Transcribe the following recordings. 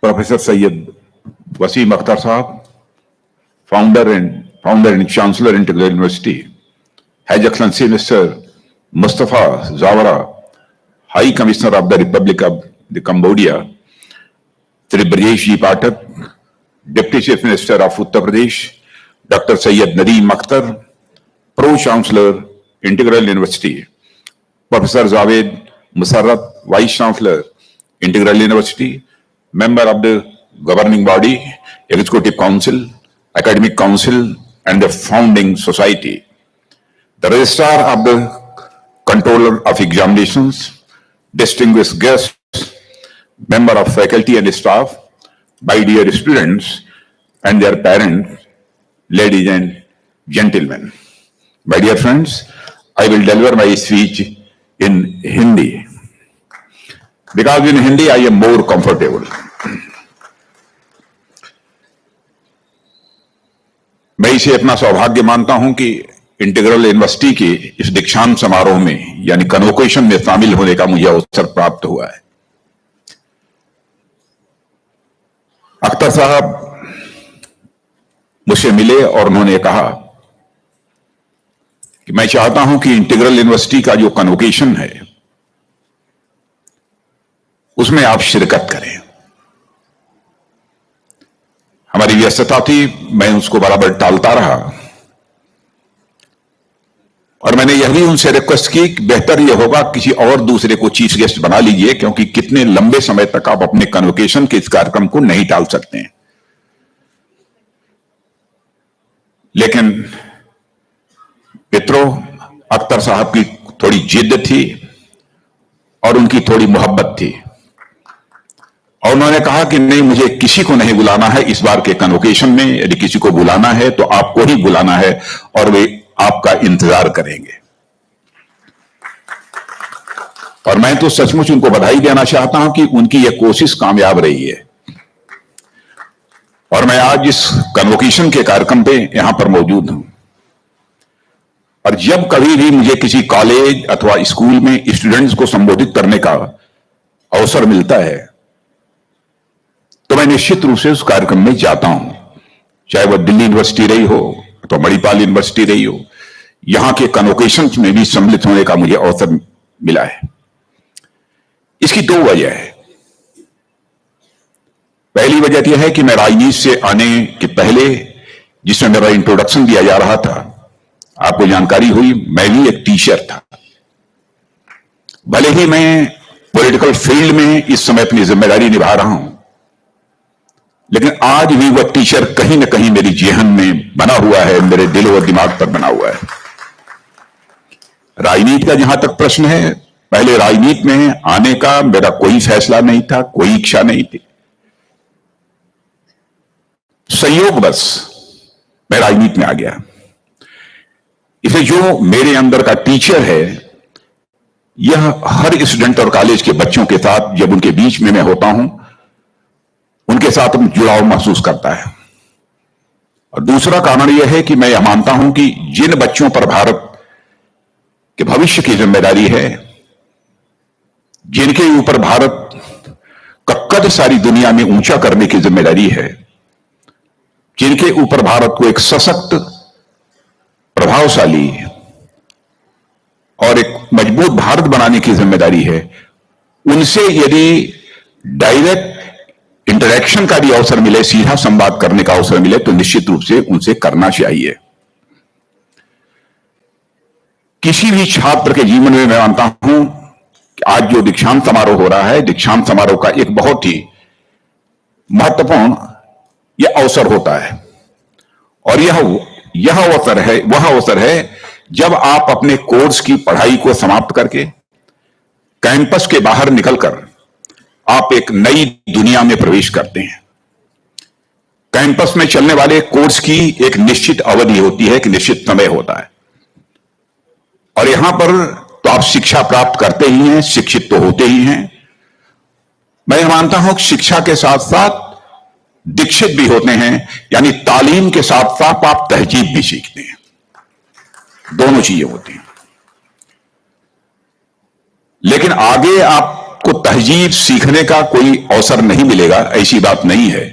Professor Syed Wasim Akhtar Sahab, founder and Chancellor Integral University, His Excellency Mr. Mustafa Zawara, High Commissioner of the Republic of the Cambodia, Shri Brajesh Ji Pathak, Deputy Chief Minister of Uttar Pradesh, Dr. Syed Nadeem Akhtar, Pro-Chancellor, Integral University, Professor Javed Musarraf, Vice Chancellor, Integral University, Member of the Governing Body, Executive Council, Academic Council, and the Founding Society, the Registrar of the Controller of Examinations, distinguished guests, Member of Faculty and Staff, my dear students and their parents, ladies and gentlemen. My dear friends, I will deliver my speech in Hindi because in Hindi I am more comfortable. मैं इसे अपना सौभाग्य मानता हूं कि integral university के इस दीक्षांत समारोह में यानी कन्वोकेशन में शामिल होने का मुझे अवसर प्राप्त हुआ है। अख्तर साहब मुझसे मिले और उन्होंने कहा कि मैं चाहता हूं कि इंटीग्रल यूनिवर्सिटी का जो कन्वोकेशन है उसमें आप शिरकत करें। हमारी व्यस्तता थी, मैं उसको बराबर टालता रहा और मैंने यह भी उनसे रिक्वेस्ट की कि बेहतर यह होगा किसी और दूसरे को चीफ गेस्ट बना लीजिए, क्योंकि कितने लंबे समय तक आप अपने कन्वोकेशन के इस कार्यक्रम को नहीं टाल सकते हैं। लेकिन मित्रों, अख्तर साहब की थोड़ी जिद थी और उनकी थोड़ी मोहब्बत थी और उन्होंने कहा कि नहीं, मुझे किसी को नहीं बुलाना है इस बार के कन्वोकेशन में। यदि किसी को बुलाना है तो आपको ही बुलाना है और वे आपका इंतजार करेंगे। और मैं तो सचमुच उनको बधाई देना चाहता हूं कि उनकी यह कोशिश कामयाब रही है और मैं आज इस कन्वोकेशन के कार्यक्रम पे यहां पर मौजूद हूं। और जब कभी भी मुझे किसी कॉलेज अथवा स्कूल में स्टूडेंट्स को संबोधित करने का अवसर मिलता है तो मैं निश्चित रूप से उस कार्यक्रम में जाता हूं, चाहे वह दिल्ली यूनिवर्सिटी रही हो अथवा मणिपाल यूनिवर्सिटी रही हो। यहां के कन्वोकेशन में भी सम्मिलित होने का मुझे अवसर मिला है। इसकी दो वजह है। पहली वजह यह है कि मैं राजनीति से आने के पहले जिसमें मेरा इंट्रोडक्शन दिया जा रहा था, आपको जानकारी हुई, मैं भी एक टीचर था। भले ही मैं पॉलिटिकल फील्ड में इस समय अपनी जिम्मेदारी निभा रहा हूं, लेकिन आज भी वह टीचर कहीं ना कहीं मेरी जेहन में बना हुआ है, मेरे दिल और दिमाग पर बना हुआ है। राजनीति का जहां तक प्रश्न है, पहले राजनीति में आने का मेरा कोई फैसला नहीं था, कोई इच्छा नहीं थी। संयोगवश मैं राजनीति में आ गया। इसे जो मेरे अंदर का टीचर है, यह हर स्टूडेंट और कॉलेज के बच्चों के साथ जब उनके बीच में मैं होता हूं, उनके साथ जुड़ाव महसूस करता है। और दूसरा कारण यह है कि मैं यह मानता हूं कि जिन बच्चों पर भारत के भविष्य की जिम्मेदारी है, जिनके ऊपर भारत का कद सारी दुनिया में ऊंचा करने की जिम्मेदारी है, जिनके ऊपर भारत को एक सशक्त, प्रभावशाली और एक मजबूत भारत बनाने की जिम्मेदारी है, उनसे यदि डायरेक्ट इंटरेक्शन का भी अवसर मिले, सीधा संवाद करने का अवसर मिले, तो निश्चित रूप से उनसे करना चाहिए। किसी भी छात्र के जीवन में मैं मानता हूं कि आज जो दीक्षांत समारोह हो रहा है, दीक्षांत समारोह का एक बहुत ही महत्वपूर्ण यह अवसर होता है। और यह वह अवसर है जब आप अपने कोर्स की पढ़ाई को समाप्त करके कैंपस के बाहर निकलकर आप एक नई दुनिया में प्रवेश करते हैं। कैंपस में चलने वाले कोर्स की एक निश्चित अवधि होती है, एक निश्चित समय होता है और यहां पर तो आप शिक्षा प्राप्त करते ही हैं, शिक्षित तो होते ही हैं। मैं मानता हूं कि शिक्षा के साथ साथ दीक्षित भी होते हैं, यानी तालीम के साथ साथ आप तहजीब भी सीखते हैं। दोनों चीजें होती हैं। लेकिन आगे आप आपको तहजीब सीखने का कोई अवसर नहीं मिलेगा, ऐसी बात नहीं है।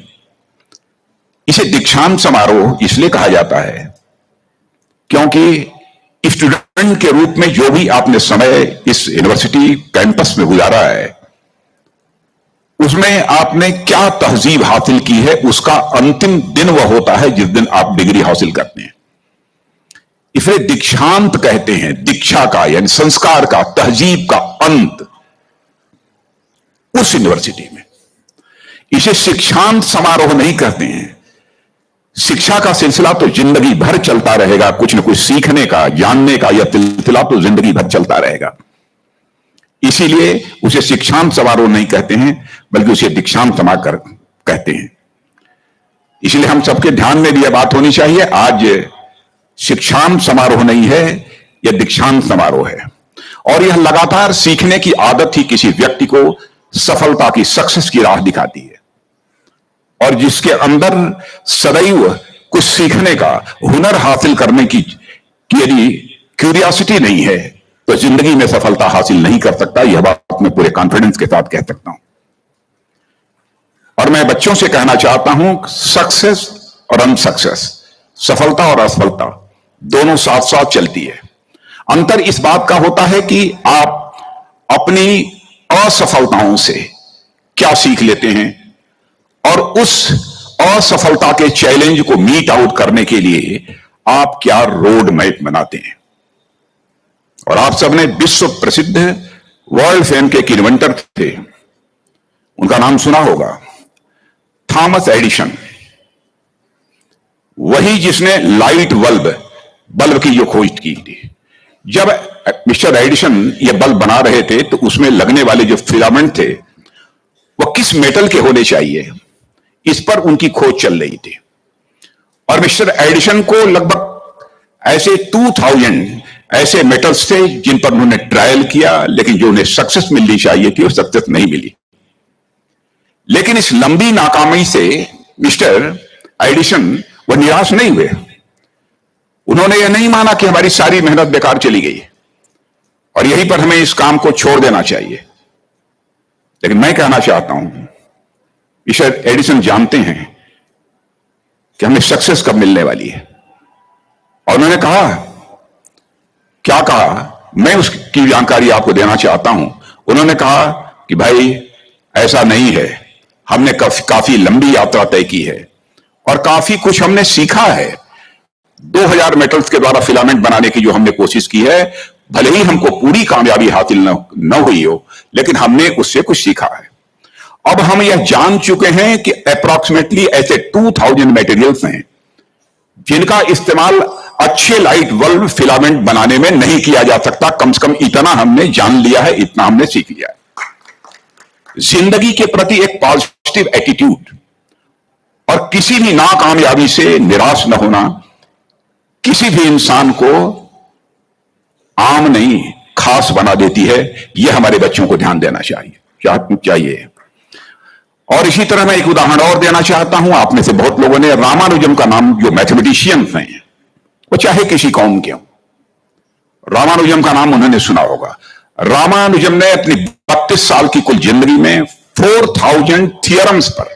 इसे दीक्षांत समारोह इसलिए कहा जाता है क्योंकि स्टूडेंट के रूप में जो भी आपने समय इस यूनिवर्सिटी कैंपस में गुजारा है, उसमें आपने क्या तहजीब हासिल की है, उसका अंतिम दिन वह होता है जिस दिन आप डिग्री हासिल करते हैं। इसलिए दीक्षांत कहते हैं दीक्षा का, यानी संस्कार का, तहजीब का अंत उस यूनिवर्सिटी में। इसे शिक्षांत समारोह नहीं कहते हैं। शिक्षा का सिलसिला तो जिंदगी भर चलता रहेगा, कुछ न कुछ सीखने का, जानने का यह सिलसिला तो जिंदगी भर चलता रहेगा। इसीलिए उसे शिक्षांत समारोह नहीं कहते हैं, बल्कि उसे दीक्षांत समारोह कहते हैं। इसलिए हम सबके ध्यान में भी यह बात होनी चाहिए, आज शिक्षांत समारोह नहीं है, यह दीक्षांत समारोह है। और यह लगातार सीखने की आदत ही किसी व्यक्ति को सफलता की, सक्सेस की राह दिखाती है। और जिसके अंदर सदैव कुछ सीखने का, हुनर हासिल करने की यदि क्यूरियोसिटी नहीं है, तो जिंदगी में सफलता हासिल नहीं कर सकता। यह बात मैं पूरे कॉन्फिडेंस के साथ कह सकता हूं। और मैं बच्चों से कहना चाहता हूं, सक्सेस और अनसक्सेस, सफलता और असफलता दोनों साथ साथ चलती है। अंतर इस बात का होता है कि आप अपनी असफलताओं से क्या सीख लेते हैं और उस असफलता के चैलेंज को मीट आउट करने के लिए आप क्या रोड मैप बनाते हैं। और आप सबने विश्व प्रसिद्ध वर्ल्ड फेम के एक इन्वेंटर थे, उनका नाम सुना होगा, थॉमस एडिसन। वही जिसने लाइट बल्ब की जो खोज की थी। जब मिस्टर एडिसन ये बल्ब बना रहे थे तो उसमें लगने वाले जो फिलामेंट थे वो किस मेटल के होने चाहिए, इस पर उनकी खोज चल रही थी। और मिस्टर एडिसन को लगभग ऐसे 2000 ऐसे मेटल्स थे जिन पर उन्होंने ट्रायल किया, लेकिन जो उन्हें सक्सेस मिलनी चाहिए थी वो सक्सेस नहीं मिली। लेकिन इस लंबी नाकामी से मिस्टर एडिसन वो निराश नहीं हुए। उन्होंने यह नहीं माना कि हमारी सारी मेहनत बेकार चली गई और यहीं पर हमें इस काम को छोड़ देना चाहिए। लेकिन मैं कहना चाहता हूं, मिस्टर एडिसन जानते हैं कि हमें सक्सेस कब मिलने वाली है। और उन्होंने कहा, क्या कहा, मैं उसकी जानकारी आपको देना चाहता हूं। उन्होंने कहा कि भाई ऐसा नहीं है, हमने काफी लंबी यात्रा तय की है और काफी कुछ हमने सीखा है। 2000 मेटल्स के द्वारा फिलामेंट बनाने की जो हमने कोशिश की है, भले ही हमको पूरी कामयाबी हासिल न हुई हो, लेकिन हमने उससे कुछ सीखा है। अब हम यह जान चुके हैं कि अप्रॉक्सीमेटली ऐसे 2000 मटेरियल्स हैं जिनका इस्तेमाल अच्छे लाइट बल्ब फिलामेंट बनाने में नहीं किया जा सकता। कम से कम इतना हमने जान लिया है, इतना हमने सीख लिया है। जिंदगी के प्रति एक पॉजिटिव एटीट्यूड और किसी भी नाकामयाबी से निराश न होना किसी भी इंसान को आम नहीं खास बना देती है। यह हमारे बच्चों को ध्यान देना चाहिए। और इसी तरह मैं एक उदाहरण और देना चाहता हूं। आप में से बहुत लोगों ने रामानुजम का नाम, जो मैथमेटिशियंस हैं, वो चाहे किसी कौम के हों, रामानुजम का नाम उन्होंने सुना होगा। रामानुजम ने अपनी 32 साल की कुल जिंदगी में 4000 थियरम्स पर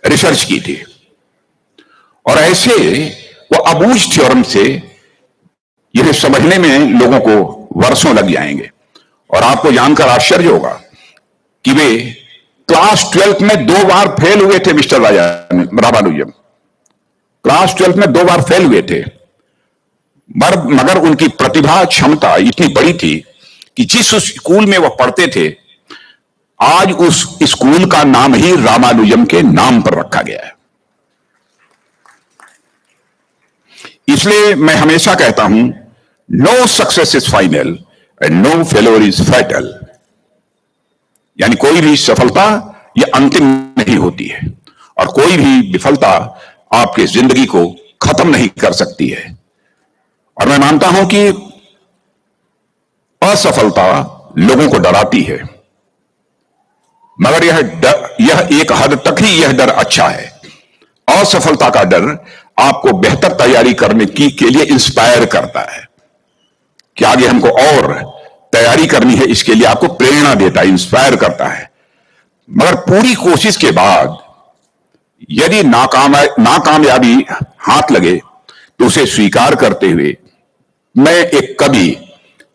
रिसर्च की थी और ऐसे वो अबूझ थ्योरम से यह समझने में लोगों को वर्षों लग जाएंगे। और आपको जानकर आश्चर्य होगा कि वे क्लास 12th में 2 बार फेल हुए थे। मिस्टर रामानुजम क्लास 12th में 2 बार फेल हुए थे, मगर उनकी प्रतिभा, क्षमता इतनी बड़ी थी कि जिस स्कूल में वह पढ़ते थे, आज उस स्कूल का नाम ही रामानुजम के नाम पर रखा गया है। इसलिए मैं हमेशा कहता हूं, no success is final and no failure is fatal. यानी कोई भी सफलता यह अंतिम नहीं होती है और कोई भी विफलता आपकी जिंदगी को खत्म नहीं कर सकती है। और मैं मानता हूं कि असफलता लोगों को डराती है, मगर यह एक हद तक ही यह डर अच्छा है। असफलता का डर आपको बेहतर तैयारी करने के लिए इंस्पायर करता है कि आगे हमको और तैयारी करनी है, इसके लिए आपको प्रेरणा देता है, इंस्पायर करता है। मगर पूरी कोशिश के बाद यदि नाकामयाबी हाथ लगे तो उसे स्वीकार करते हुए मैं एक कवि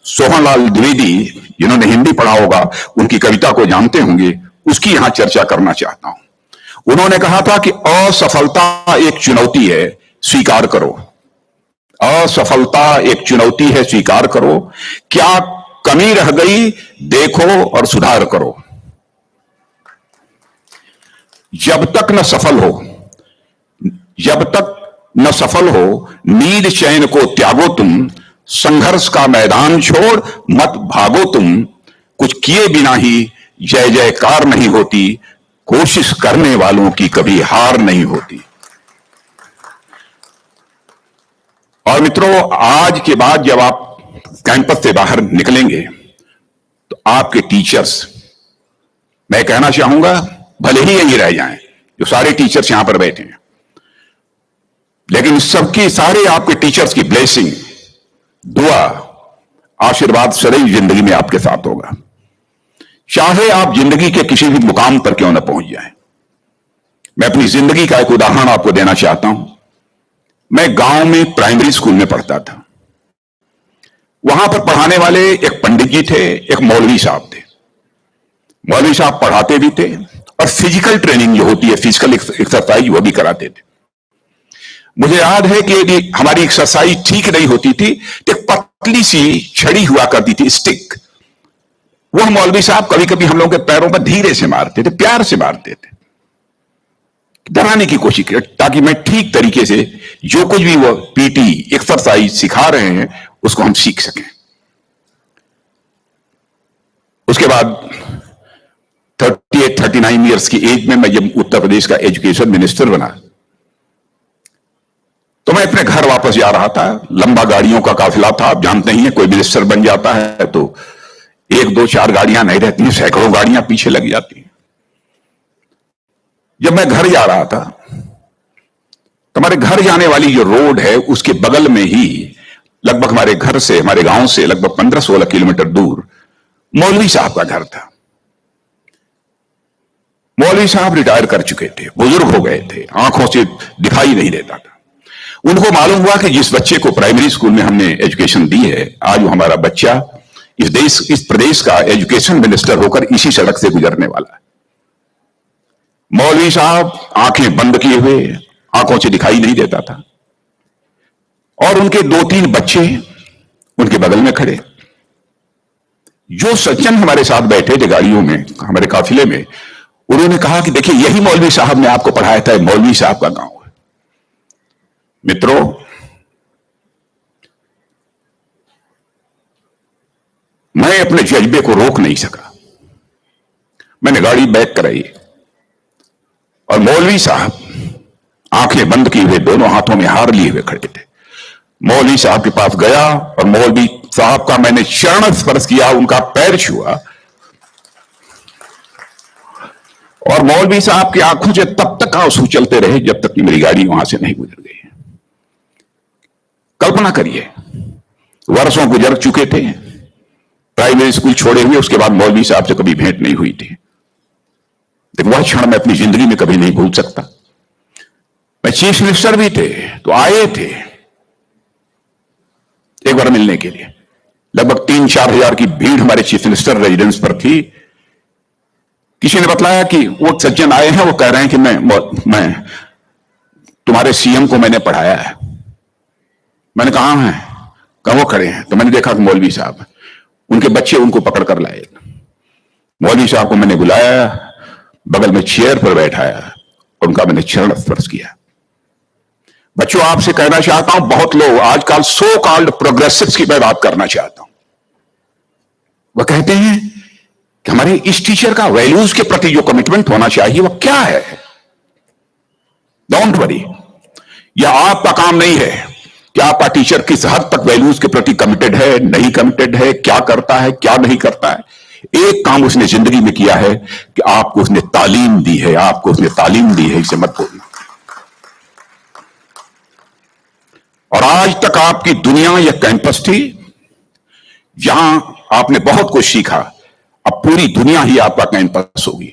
सोहनलाल द्विवेदी, जिन्होंने हिंदी पढ़ा होगा, उनकी कविता को जानते होंगे, उसकी यहां चर्चा करना चाहता हूं। उन्होंने कहा था कि असफलता एक चुनौती है, स्वीकार करो। असफलता एक चुनौती है, स्वीकार करो। क्या कमी रह गई, देखो और सुधार करो। जब तक न सफल हो नींद चैन को त्यागो तुम, संघर्ष का मैदान छोड़ मत भागो तुम। कुछ किए बिना ही जय जयकार नहीं होती, कोशिश करने वालों की कभी हार नहीं होती। और मित्रों, आज के बाद जब आप कैंपस से बाहर निकलेंगे तो आपके टीचर्स, मैं कहना चाहूंगा भले ही यही रह जाएं, जो सारे टीचर्स यहां पर बैठे हैं, लेकिन सबकी सारे आपके टीचर्स की ब्लेसिंग, दुआ, आशीर्वाद सदैव जिंदगी में आपके साथ होगा, चाहे आप जिंदगी के किसी भी मुकाम पर क्यों न पहुंच जाएं। मैं अपनी जिंदगी का एक उदाहरण आपको देना चाहता हूं। मैं गांव में प्राइमरी स्कूल में पढ़ता था। वहां पर पढ़ाने वाले एक पंडित जी थे, एक मौलवी साहब थे। मौलवी साहब पढ़ाते भी थे और फिजिकल ट्रेनिंग जो होती है, फिजिकल एक्सरसाइज, वो भी कराते थे। मुझे याद है कि यदि हमारी एक्सरसाइज ठीक नहीं होती थी तो एक पतली सी छड़ी हुआ करती थी, स्टिक, वह मौलवी साहब कभी कभी हम लोगों के पैरों पर धीरे से मारते थे, प्यार से मारते थे, डराने की कोशिश की, ताकि मैं ठीक तरीके से जो कुछ भी वो पीटी एक्सरसाइज सिखा रहे हैं उसको हम सीख सकें। उसके बाद 38-39 ईयर्स की एज में मैं जब उत्तर प्रदेश का एजुकेशन मिनिस्टर बना तो मैं अपने घर वापस जा रहा था। लंबा गाड़ियों का काफिला था, आप जानते ही हैं, कोई मिनिस्टर बन जाता है तो 1-2-4 गाड़ियां नहीं रहती, सैकड़ों गाड़ियां पीछे लग जाती हैं। जब मैं घर जा रहा था तो हमारे घर जाने वाली जो रोड है उसके बगल में ही, लगभग हमारे घर से, हमारे गांव से लगभग 15-16 किलोमीटर दूर मौलवी साहब का घर था। मौलवी साहब रिटायर कर चुके थे, बुजुर्ग हो गए थे, आंखों से दिखाई नहीं देता था। उनको मालूम हुआ कि जिस बच्चे को प्राइमरी स्कूल में हमने एजुकेशन दी है, आज वो हमारा बच्चा इस प्रदेश का एजुकेशन मिनिस्टर होकर इसी सड़क से गुजरने वाला है। मौलवी साहब आंखें बंद किए हुए, आंखों से दिखाई नहीं देता था, और उनके 2-3 बच्चे उनके बगल में खड़े। जो सज्जन हमारे साथ बैठे थे गाड़ियों में, हमारे काफिले में, उन्होंने कहा कि देखिए, यही मौलवी साहब ने आपको पढ़ाया था, मौलवी साहब का गांव है। मित्रों, मैं अपने जज्बे को रोक नहीं सका। मैंने गाड़ी बैक कराई और मौलवी साहब आंखें बंद किए हुए, दोनों हाथों में हार लिए हुए खड़े थे। मौलवी साहब के पास गया और मौलवी साहब का मैंने चरण स्पर्श किया, उनका पैर छुआ, और मौलवी साहब की आंखों से तब तक आंसू चलते रहे जब तक कि मेरी गाड़ी वहां से नहीं गुजर गई। कल्पना करिए, वर्षों गुजर चुके थे, प्राइमरी स्कूल छोड़े हुए, उसके बाद मौलवी साहब से कभी भेंट नहीं हुई थी। लेकिन वह क्षण मैं अपनी जिंदगी में कभी नहीं भूल सकता। मैं चीफ मिनिस्टर भी थे तो आए थे एक बार मिलने के लिए। लगभग 3-4 हजार की भीड़ हमारे चीफ मिनिस्टर रेजिडेंस पर थी। किसी ने बतलाया कि वो सज्जन आए हैं, वो कह रहे हैं कि मैं तुम्हारे सीएम को मैंने पढ़ाया है। मैंने कहा है, कहा वो खड़े हैं। तो मैंने देखा कि मौलवी साहब, उनके बच्चे उनको पकड़ कर लाए। मौलवी साहब को मैंने बुलाया, बगल में चेयर पर बैठाया और उनका मैंने चरण स्पर्श किया। बच्चों, आपसे कहना चाहता हूं, बहुत लोग आजकल सो कॉल्ड प्रोग्रेसिव्स की मैं बात करना चाहता हूं। वह कहते हैं कि हमारे इस टीचर का वैल्यूज के प्रति जो कमिटमेंट होना चाहिए वह क्या है। डोंट वरी, यह आपका काम नहीं है कि आपका टीचर किस हद तक वैल्यूज के प्रति कमिटेड है, नहीं कमिटेड है, क्या करता है, क्या नहीं करता है। एक काम उसने जिंदगी में किया है कि आपको उसने तालीम दी है, आपको उसने तालीम दी है, इसे मत भूलना। और आज तक आपकी दुनिया यह कैंपस थी जहां आपने बहुत कुछ सीखा। अब पूरी दुनिया ही आपका कैंपस होगी,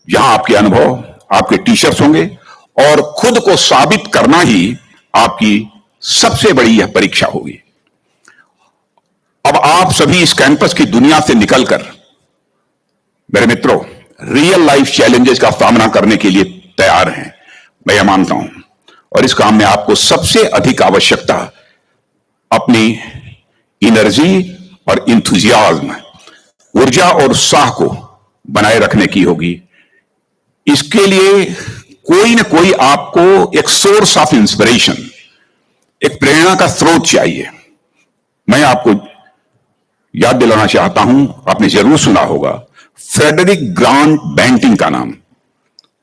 जहां आपके अनुभव, आपके टीचर्स होंगे और खुद को साबित करना ही आपकी सबसे बड़ी यह परीक्षा होगी। अब आप सभी इस कैंपस की दुनिया से निकलकर, मेरे मित्रों, रियल लाइफ चैलेंजेस का सामना करने के लिए तैयार हैं, मैं यह मानता हूं। और इस काम में आपको सबसे अधिक आवश्यकता अपनी एनर्जी और इंथुजियाज्म, ऊर्जा और उत्साह को बनाए रखने की होगी। इसके लिए कोई ना कोई आपको एक सोर्स ऑफ इंस्पिरेशन, एक प्रेरणा का स्रोत चाहिए। मैं आपको याद दिलाना चाहता हूं, आपने जरूर सुना होगा फ्रेडरिक ग्रांट बैंटिंग का नाम,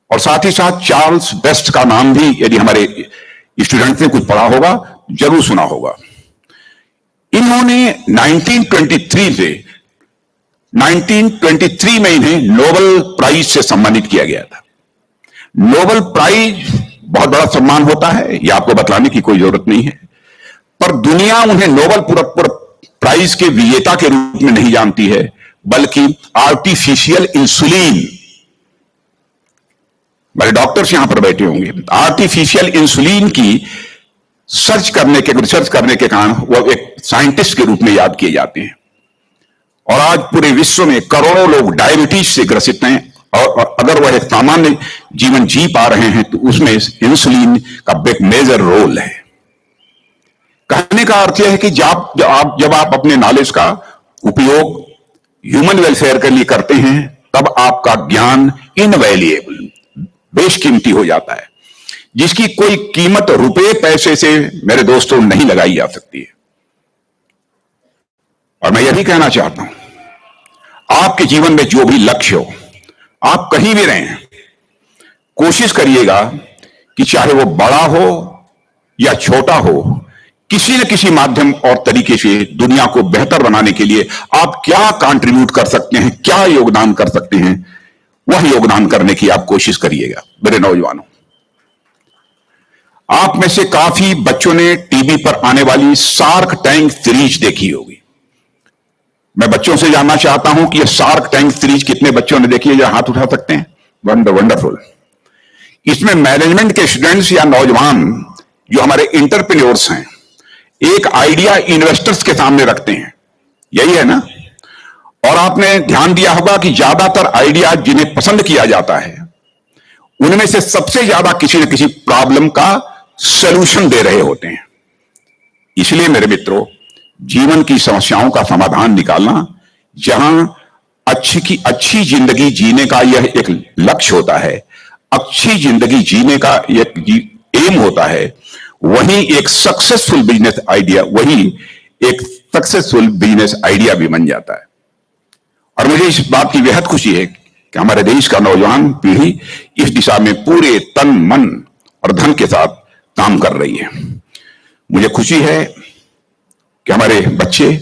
और साथ ही साथ चार्ल्स बेस्ट का नाम भी यदि हमारे स्टूडेंट ने कुछ पढ़ा होगा, जरूर सुना होगा। इन्होंने 1923 में इन्हें नोबेल प्राइज से सम्मानित किया गया था। नोबेल प्राइज बहुत बड़ा सम्मान होता है, यह आपको बतलाने की कोई जरूरत नहीं है, पर दुनिया उन्हें नोबेल प्राइज के विजेता के रूप में नहीं जानती है, बल्कि आर्टिफिशियल इंसुलिन, मेरे डॉक्टर्स यहां पर बैठे होंगे, आर्टिफिशियल इंसुलिन की रिसर्च करने के कारण वो एक साइंटिस्ट के रूप में याद किए जाते हैं। और आज पूरे विश्व में करोड़ों लोग डायबिटीज से ग्रसित हैं, और अगर वह एक सामान्य जीवन जी पा रहे हैं तो उसमें इंसुलिन का एक मेजर रोल है। कहने का अर्थ यह है कि जब आप अपने नॉलेज का उपयोग ह्यूमन वेलफेयर के लिए करते हैं, तब आपका ज्ञान इनवैल्यूएबल, बेशकीमती हो जाता है, जिसकी कोई कीमत रुपए पैसे से मेरे दोस्तों नहीं लगाई जा सकती है। और मैं यह भी कहना चाहता हूं, आपके जीवन में जो भी लक्ष्य हो, आप कहीं भी रहें, कोशिश करिएगा कि चाहे वो बड़ा हो या छोटा हो, किसी न किसी माध्यम और तरीके से दुनिया को बेहतर बनाने के लिए आप क्या कंट्रीब्यूट कर सकते हैं, क्या योगदान कर सकते हैं, वह योगदान करने की आप कोशिश करिएगा। मेरे नौजवानों, आप में से काफी बच्चों ने टीवी पर आने वाली शार्क टैंक सीरीज देखी होगी। मैं बच्चों से जानना चाहता हूं कि यह शार्क टैंक सीरीज कितने बच्चों ने देखी है, जरा हाथ उठा सकते हैं? वंडरफुल। इसमें मैनेजमेंट के स्टूडेंट्स या नौजवान जो हमारे इंटरप्रेन्योर्स हैं, एक आइडिया इन्वेस्टर्स के सामने रखते हैं, यही है ना? और आपने ध्यान दिया होगा कि ज्यादातर आइडिया जिन्हें पसंद किया जाता है, उनमें से सबसे ज्यादा किसी न किसी प्रॉब्लम का सलूशन दे रहे होते हैं। इसलिए मेरे मित्रों, जीवन की समस्याओं का समाधान निकालना, जहां अच्छी जिंदगी जीने का यह एक लक्ष्य होता है, अच्छी जिंदगी जीने का एक एम होता है, वही एक सक्सेसफुल बिजनेस आइडिया भी बन जाता है। और मुझे इस बात की बेहद खुशी है कि हमारे देश का नौजवान पीढ़ी इस दिशा में पूरे तन, मन और धन के साथ काम कर रही है। मुझे खुशी है कि हमारे बच्चे,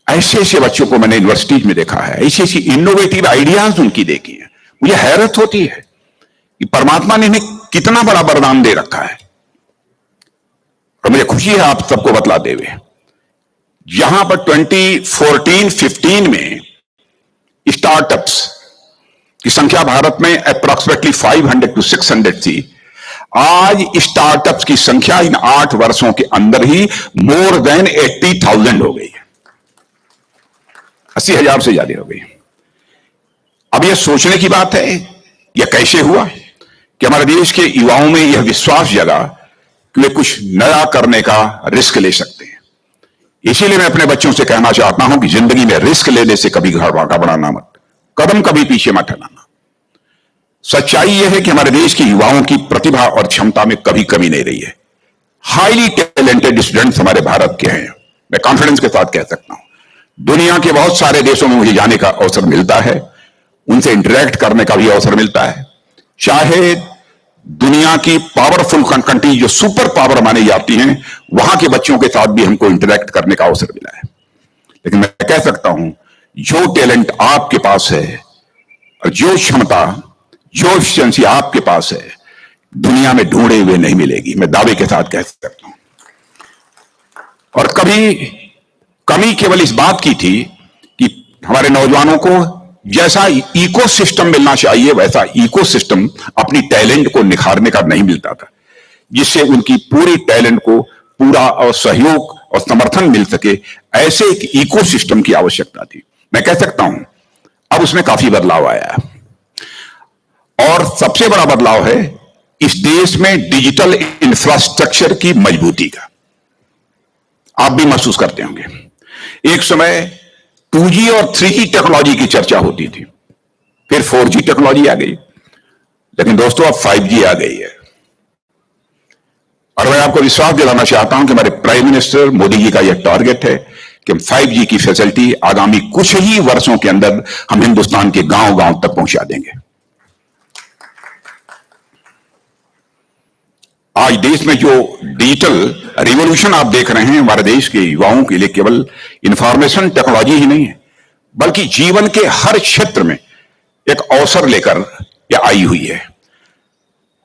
ऐसे बच्चों को मैंने यूनिवर्सिटीज में देखा है, ऐसी इनोवेटिव आइडियाज उनकी देखी है। मुझे हैरत होती है कि परमात्मा ने इन्हें कितना बड़ा वरदान दे रखा है। और मुझे खुशी है आप सबको बतलाते हुए, जहां पर 2014-15 में स्टार्टअप्स की संख्या भारत में अप्रोक्सीमेटली 500 to 600 थी, आज स्टार्टअप्स की संख्या इन 8 वर्षों के अंदर ही मोर देन 80,000 हो गई, 80,000 से ज्यादा हो गई। अब यह सोचने की बात है, यह कैसे हुआ कि हमारे देश के युवाओं में यह विश्वास जगा कि वे कुछ नया करने का रिस्क ले सकते हैं। इसीलिए मैं अपने बच्चों से कहना चाहता हूं कि जिंदगी में रिस्क लेने से कभी घबराना मत, कदम कभी पीछे मत हटाना। सच्चाई यह है कि हमारे देश के युवाओं की प्रतिभा और क्षमता में कभी कमी नहीं रही है। हाईली टैलेंटेड स्टूडेंट्स हमारे भारत के हैं, मैं कॉन्फिडेंस के साथ कह सकता हूं। दुनिया के बहुत सारे देशों में मुझे जाने का अवसर मिलता है, उनसे इंटरेक्ट करने का भी अवसर मिलता है। चाहे दुनिया की पावरफुल कंट्री जो सुपर पावर मानी जाती हैं, वहां के बच्चों के साथ भी हमको इंटरेक्ट करने का अवसर मिला है। लेकिन मैं कह सकता हूं, जो टैलेंट आपके पास है और जो क्षमता, जो एफिशिएंसी आपके पास है, दुनिया में ढूंढे हुए नहीं मिलेगी, मैं दावे के साथ कह सकता हूं। और कभी कमी केवल इस बात की थी कि हमारे नौजवानों को जैसा इकोसिस्टम मिलना चाहिए वैसा इकोसिस्टम अपनी टैलेंट को निखारने का नहीं मिलता था, जिससे उनकी पूरी टैलेंट को पूरा और सहयोग और समर्थन मिल सके, ऐसे एक इकोसिस्टम की आवश्यकता थी। मैं कह सकता हूं अब उसमें काफी बदलाव आया है और सबसे बड़ा बदलाव है इस देश में डिजिटल इंफ्रास्ट्रक्चर की मजबूती का। आप भी महसूस करते होंगे, एक समय 2G और 3G टेक्नोलॉजी की चर्चा होती थी, फिर 4G टेक्नोलॉजी आ गई, लेकिन दोस्तों अब 5G आ गई है। और मैं आपको विश्वास दिलाना चाहता हूं कि हमारे प्राइम मिनिस्टर मोदी जी का यह टारगेट है कि हम 5G की फैसिलिटी आगामी कुछ ही वर्षों के अंदर हम हिंदुस्तान के गांव-गांव तक पहुंचा देंगे। आज देश में जो डिजिटल रिवॉल्यूशन आप देख रहे हैं, हमारे देश के युवाओं के लिए केवल इंफॉर्मेशन टेक्नोलॉजी ही नहीं है, बल्कि जीवन के हर क्षेत्र में एक अवसर लेकर यह आई हुई है।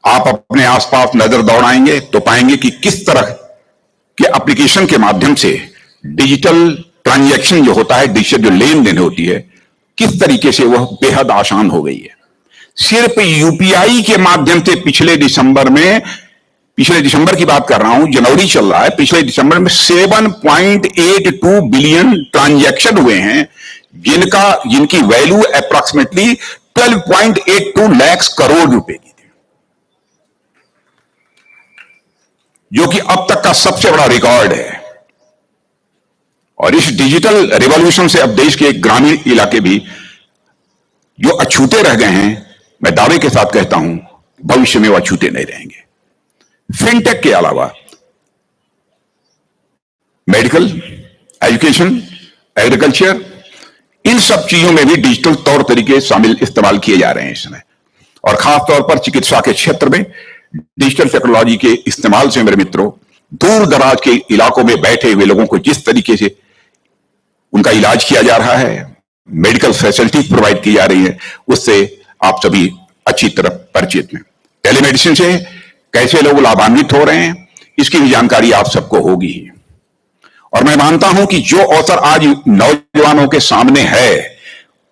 आप अपने आसपास नजर दौड़ाएंगे तो पाएंगे कि किस तरह के एप्लीकेशन के माध्यम से डिजिटल ट्रांजैक्शन जो होता है, डिजिटल जो लेन देन होती है, किस तरीके से वह बेहद आसान हो गई है। सिर्फ यूपीआई के माध्यम से पिछले दिसंबर की बात कर रहा हूं, जनवरी चल रहा है, पिछले दिसंबर में 7.82 बिलियन ट्रांजैक्शन हुए हैं, जिनकी वैल्यू अप्रॉक्सीमेटली 12.82 लाख करोड़ रुपए की थी, जो कि अब तक का सबसे बड़ा रिकॉर्ड है। और इस डिजिटल रिवॉल्यूशन से अब देश के ग्रामीण इलाके भी जो अछूते रह गए हैं, मैं दावे के साथ कहता हूं भविष्य में वो अछूते नहीं रहेंगे। फिनटेक के अलावा मेडिकल, एजुकेशन, एग्रीकल्चर, इन सब चीजों में भी डिजिटल तौर तरीके शामिल इस्तेमाल किए जा रहे हैं इस समय। और खासतौर पर चिकित्सा के क्षेत्र में डिजिटल टेक्नोलॉजी के इस्तेमाल से मेरे मित्रों, दूर दराज के इलाकों में बैठे हुए लोगों को जिस तरीके से उनका इलाज किया जा रहा है, मेडिकल फैसिलिटीज प्रोवाइड की जा रही है, उससे आप सभी अच्छी तरह परिचित हैं। टेलीमेडिसिन से कैसे लोग लाभान्वित हो रहे हैं, इसकी भी जानकारी आप सबको होगी। और मैं मानता हूं कि जो अवसर आज नौजवानों के सामने है,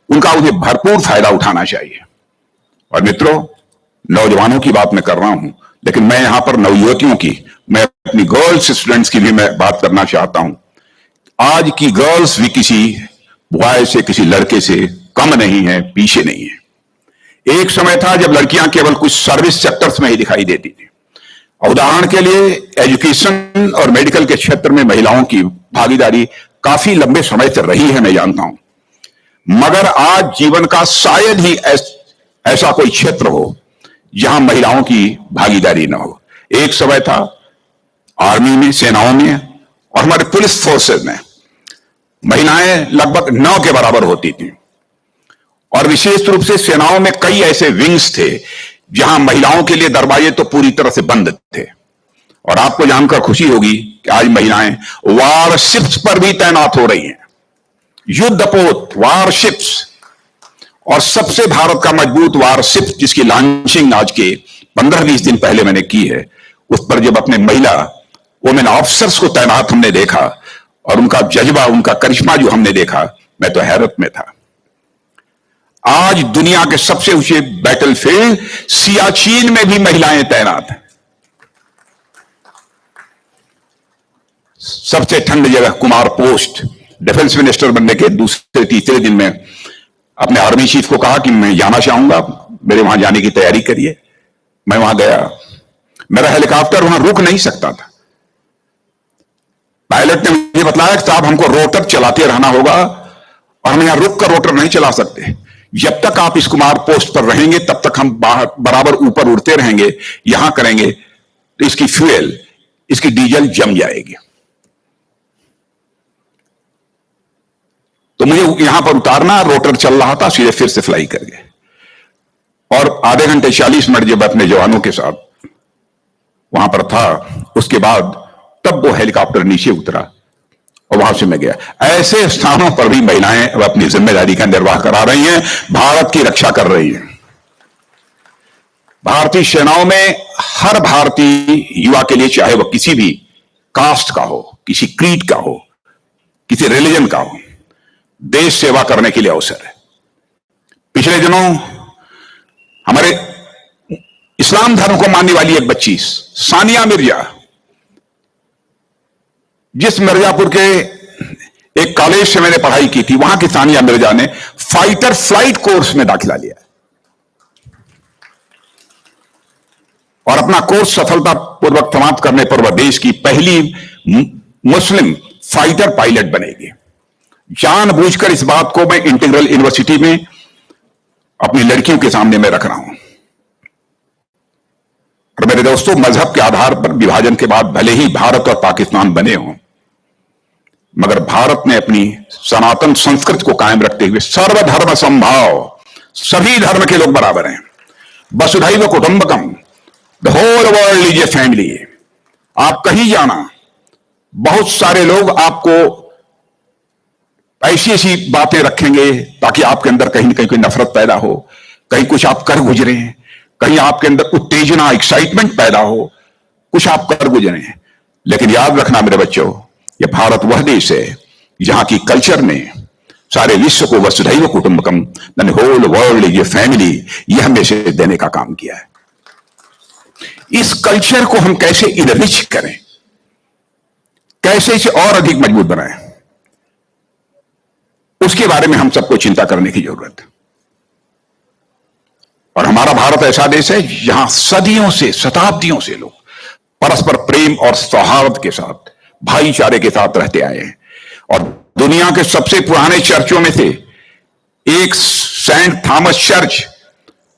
उनका उन्हें भरपूर फायदा उठाना चाहिए। और मित्रों, नौजवानों की बात मैं कर रहा हूं, लेकिन मैं यहां पर नवयुवतियों की, मैं अपनी गर्ल्स स्टूडेंट्स की भी मैं बात करना चाहता हूं। आज की गर्ल्स भी किसी बॉय से, किसी लड़के से कम नहीं है, पीछे नहीं है। एक समय था जब लड़कियां केवल कुछ सर्विस सेक्टर्स में ही दिखाई देती थी। उदाहरण के लिए एजुकेशन और मेडिकल के क्षेत्र में महिलाओं की भागीदारी काफी लंबे समय से रही है, मैं जानता हूं, मगर आज जीवन का शायद ही ऐसा कोई क्षेत्र हो जहां महिलाओं की भागीदारी न हो। एक समय था आर्मी में, सेनाओं में और हमारे पुलिस फोर्सेज में महिलाएं लगभग 9 के बराबर होती थी। और विशेष रूप से सेनाओं में कई ऐसे विंग्स थे जहां महिलाओं के लिए दरवाजे तो पूरी तरह से बंद थे। और आपको जानकर खुशी होगी कि आज महिलाएं वारशिप्स पर भी तैनात हो रही हैं, युद्धपोत वारशिप्स। और सबसे भारत का मजबूत वारशिप जिसकी लॉन्चिंग आज के 15-20 दिन पहले मैंने की है, उस पर जब अपने महिला वुमेन ऑफिसर्स को तैनात हमने देखा और उनका जज्बा, उनका करिश्मा जो हमने देखा, मैं तो हैरत में था। आज दुनिया के सबसे ऊंचे बैटलफील्ड सियाचिन में भी महिलाएं तैनात हैं। सबसे ठंड जगह कुमार पोस्ट, डिफेंस मिनिस्टर बनने के दूसरे तीसरे दिन में अपने आर्मी चीफ को कहा कि मैं जाना चाहूंगा, मेरे वहां जाने की तैयारी करिए। मैं वहां गया, मेरा हेलीकॉप्टर वहां रुक नहीं सकता था। पायलट ने मुझे बताया कि साहब हमको रोटर चलाते रहना होगा और हम यहां रुक कर रोटर नहीं चला सकते। जब तक आप इस कुमार पोस्ट पर रहेंगे तब तक हम बराबर ऊपर उड़ते रहेंगे, यहां करेंगे तो इसकी फ्यूल, इसकी डीजल जम जाएगी। तो मुझे यहां पर उतारना, रोटर चल रहा था, सीधे फिर से फ्लाई कर गए। और आधे घंटे 40 मिनट जब अपने जवानों के साथ वहां पर था, उसके बाद तब वो हेलीकॉप्टर नीचे उतरा और वहां से मैं गया। ऐसे स्थानों पर भी महिलाएं अब अपनी जिम्मेदारी का निर्वाह करा रही हैं, भारत की रक्षा कर रही हैं। भारतीय सेनाओं में हर भारतीय युवा के लिए, चाहे वह किसी भी कास्ट का हो, किसी क्रीड का हो, किसी रिलीजन का हो, देश सेवा करने के लिए अवसर है। पिछले दिनों हमारे इस्लाम धर्म को मानने वाली एक बच्ची सानिया मिर्जा, जिस मिर्जापुर के एक कॉलेज से मैंने पढ़ाई की थी, वहां की सानिया मिर्जा ने फाइटर फ्लाइट कोर्स में दाखिला लिया और अपना कोर्स सफलतापूर्वक समाप्त करने पर वह देश की पहली मुस्लिम फाइटर पायलट बनेगी। जानबूझकर इस बात को मैं इंटीग्रल यूनिवर्सिटी में अपनी लड़कियों के सामने में रख रहा हूं। और मेरे दोस्तों, मजहब के आधार पर विभाजन के बाद भले ही भारत और पाकिस्तान बने हों, मगर भारत ने अपनी सनातन संस्कृति को कायम रखते हुए सर्वधर्म समभाव, सभी धर्म के लोग बराबर हैं, वसुधैव कुटुंबकम, the whole world is a family. आप कहीं जाना, बहुत सारे लोग आपको ऐसी ऐसी बातें रखेंगे ताकि आपके अंदर कहीं ना कहीं कोई नफरत पैदा हो, कहीं कुछ आप कर गुजरे, कहीं आपके अंदर उत्तेजना एक्साइटमेंट पैदा हो, कुछ आप कर गुजरे। लेकिन याद रखना मेरे बच्चों, ये भारत वह देश है जहां की कल्चर ने सारे विश्व को वसुधैव कुटुंबकम, the whole world is a family, यह मैसेज देने का काम किया है। इस कल्चर को हम कैसे इनरिच करें, कैसे इसे और अधिक मजबूत बनाएं, उसके बारे में हम सबको चिंता करने की जरूरत है। और हमारा भारत ऐसा देश है जहां सदियों से, शताब्दियों से लोग परस्पर प्रेम और सौहार्द के साथ, भाईचारे के साथ रहते आए हैं। और दुनिया के सबसे पुराने चर्चों में से एक सेंट थॉमस चर्च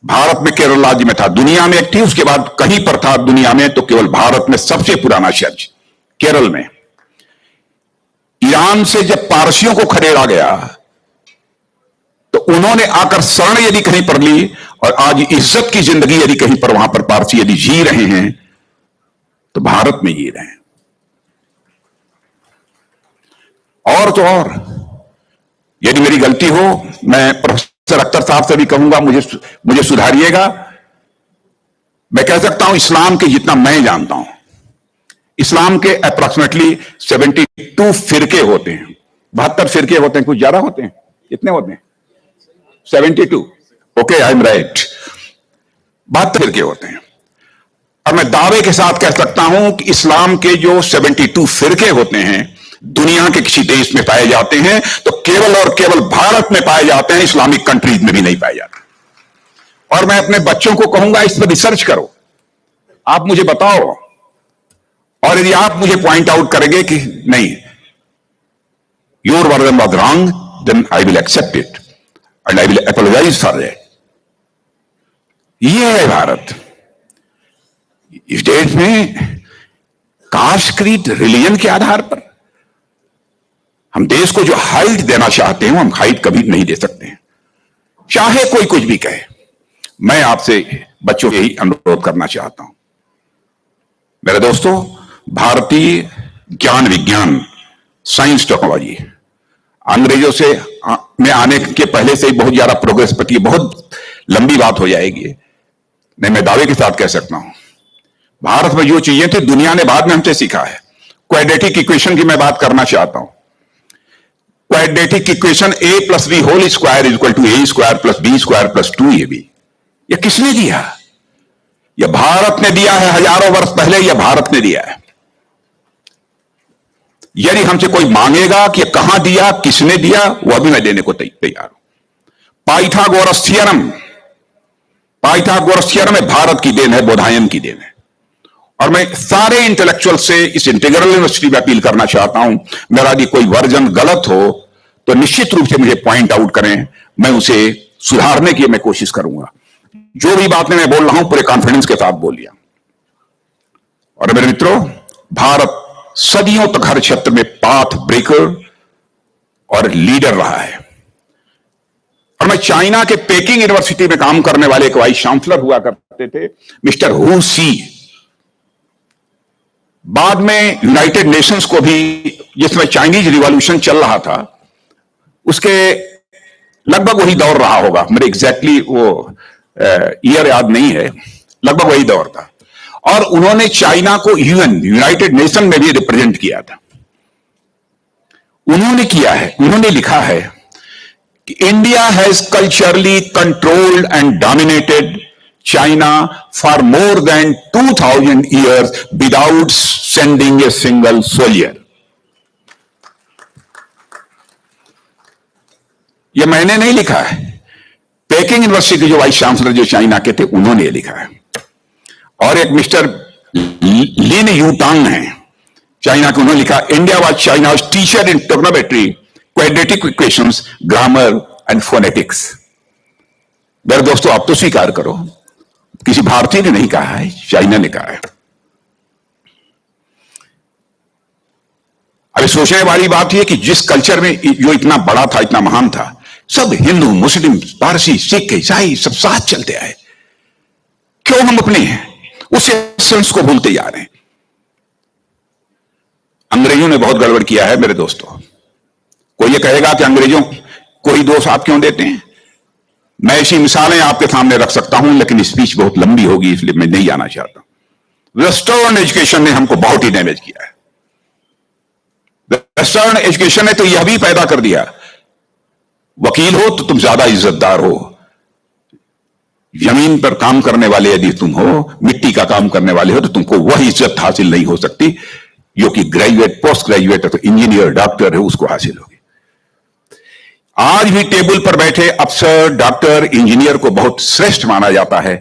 भारत में केरल राज्य में था। दुनिया में एक थी, उसके बाद कहीं पर था दुनिया में, तो केवल भारत में सबसे पुराना चर्च केरल में। ईरान से जब पारसियों को खदेड़ा गया तो उन्होंने आकर शरण यदि कहीं पर ली, और आज इज्जत की जिंदगी यदि कहीं पर वहां पर पारसी यदि जी रहे हैं तो भारत में जी रहे हैं। और तो और, यदि मेरी गलती हो, मैं प्रोफेसर अख्तर साहब से भी कहूंगा, मुझे सुधारिएगा। मैं कह सकता हूं इस्लाम के जितना मैं जानता हूं, इस्लाम के अप्रोक्सीमेटली 72 फिरके होते हैं। 72 फिरके होते हैं, कुछ ज्यादा होते हैं, कितने होते हैं? 72। ओके, आई एम राइट, 72 फिरके होते हैं। और मैं दावे के साथ कह सकता हूं कि इस्लाम के जो 72 फिरके होते हैं दुनिया के किसी देश में पाए जाते हैं तो केवल और केवल भारत में पाए जाते हैं, इस्लामिक कंट्रीज में भी नहीं पाए जाते। और मैं अपने बच्चों को कहूंगा इस पर रिसर्च करो, आप मुझे बताओ, और यदि आप मुझे पॉइंट आउट करेंगे कि नहीं, your version was wrong, then I will accept it and I will apologise for that. ये है भारत। इस देश में कास्ट, क्रीड, रिलीजन के आधार पर हम देश को जो हाइट देना चाहते हैं, हम हाइट कभी नहीं दे सकते हैं, चाहे कोई कुछ भी कहे। मैं आपसे बच्चों को यही अनुरोध करना चाहता हूं। मेरे दोस्तों, भारतीय ज्ञान विज्ञान, साइंस, टेक्नोलॉजी अंग्रेजों से में आने के पहले से ही बहुत ज्यादा प्रोग्रेस पती है। बहुत लंबी बात हो जाएगी, नहीं, मैं दावे के साथ कह सकता हूं भारत में जो चीजें थी दुनिया ने बाद में हमसे सीखा है। क्वाड्रेटिक इक्वेशन की मैं बात करना चाहता हूं। Quadratic equation a + b whole square is equal to a square plus b square plus 2ab, यह किसने दिया? यह भारत ने दिया है। हजारों वर्ष पहले यह भारत ने दिया है। यदि हमसे कोई मांगेगा कि कहां दिया, किसने दिया, वह भी मैं देने को तैयार हूं। पाइथागोरस थ्योरम है, भारत की देन है, बोधायन की देन है। और मैं सारे इंटेलेक्चुअल से इस इंटीग्रल यूनिवर्सिटी में अपील करना चाहता हूं, मेरा यदि कोई वर्जन गलत हो तो निश्चित रूप से मुझे पॉइंट आउट करें, मैं उसे सुधारने की मैं कोशिश करूंगा। जो भी बातें मैं बोल रहा हूं पूरे कॉन्फिडेंस के साथ बोल लिया। और मेरे मित्रों, भारत सदियों तक हर क्षेत्र में पाथ ब्रेकर और लीडर रहा है। और मैं चाइना के पेकिंग यूनिवर्सिटी में काम करने वाले एक वाइस चांसलर हुआ करते थे, मिस्टर हु सी। बाद में यूनाइटेड नेशंस को भी, जिसमें चाइनीज रिवॉल्यूशन चल रहा था, उसके लगभग वही दौर रहा होगा, मेरे एग्जैक्टली वो ईयर याद नहीं है, लगभग वही दौर था। और उन्होंने चाइना को यूनाइटेड नेशन में भी रिप्रेजेंट किया था। उन्होंने किया है, उन्होंने लिखा है कि India has culturally controlled and dominated China for more than 2000 years without sending a single soldier. यह मैंने नहीं लिखा है, पेकिंग यूनिवर्सिटी के जो वाइस चांसलर जो चाइना के थे उन्होंने लिखा है। और एक मिस्टर लिन यूटांग है चाइना के, उन्होंने लिखा India was China teacher in trigonometry, quadratic equations, grammar and phonetics. मेरे दोस्तों आप तो स्वीकार करो, किसी भारतीय ने नहीं कहा है, चाइना ने कहा है। अभी सोचने वाली बात यह कि जिस कल्चर में जो इतना बड़ा था, इतना महान था, सब हिंदू, मुस्लिम, पारसी, सिख, ईसाई सब साथ चलते आए, क्यों हम अपने उस एसेंस को भूलते जा रहे हैं? अंग्रेजों ने बहुत गड़बड़ किया है मेरे दोस्तों। कोई ये कहेगा कि अंग्रेजों कोई दोष आप क्यों देते हैं? मैं ऐसी मिसालें आपके सामने रख सकता हूं, लेकिन स्पीच बहुत लंबी होगी, इसलिए मैं नहीं आना चाहता। वेस्टर्न एजुकेशन ने हमको बहुत ही डैमेज किया है। वेस्टर्न एजुकेशन ने तो यह भी पैदा कर दिया, वकील हो तो तुम ज्यादा इज्जतदार हो, जमीन पर काम करने वाले यदि तुम हो, मिट्टी का काम करने वाले हो, तो तुमको वह इज्जत हासिल नहीं हो सकती जो कि ग्रेजुएट, पोस्ट ग्रेजुएट, तो इंजीनियर, डॉक्टर है उसको हासिल होगी। आज भी टेबल पर बैठे अफसर, डॉक्टर, इंजीनियर को बहुत श्रेष्ठ माना जाता है,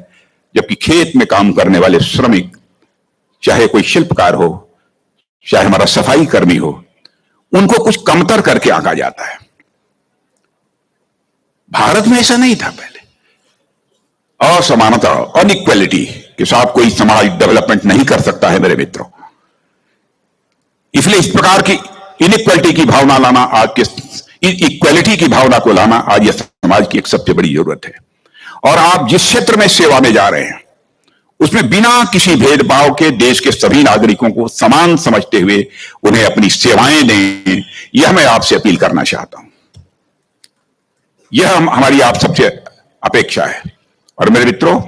जबकि खेत में काम करने वाले श्रमिक, चाहे कोई शिल्पकार हो, चाहे हमारा सफाई कर्मी हो, उनको कुछ कमतर करके आंका जाता है। भारत में ऐसा नहीं था पहले। असमानता, अनइक्वलिटी के साथ कोई समाज डेवलपमेंट नहीं कर सकता है मेरे मित्रों। इसलिए इस प्रकार की इनइक्वलिटी की भावना लाना, आज के इक्वलिटी की भावना को लाना आज यह समाज की एक सबसे बड़ी जरूरत है। और आप जिस क्षेत्र में सेवा में जा रहे हैं उसमें बिना किसी भेदभाव के देश के सभी नागरिकों को समान समझते हुए उन्हें अपनी सेवाएं दें, यह मैं आपसे अपील करना चाहता हूं। यह हमारी आप सबसे अपेक्षा है। और मेरे मित्रों,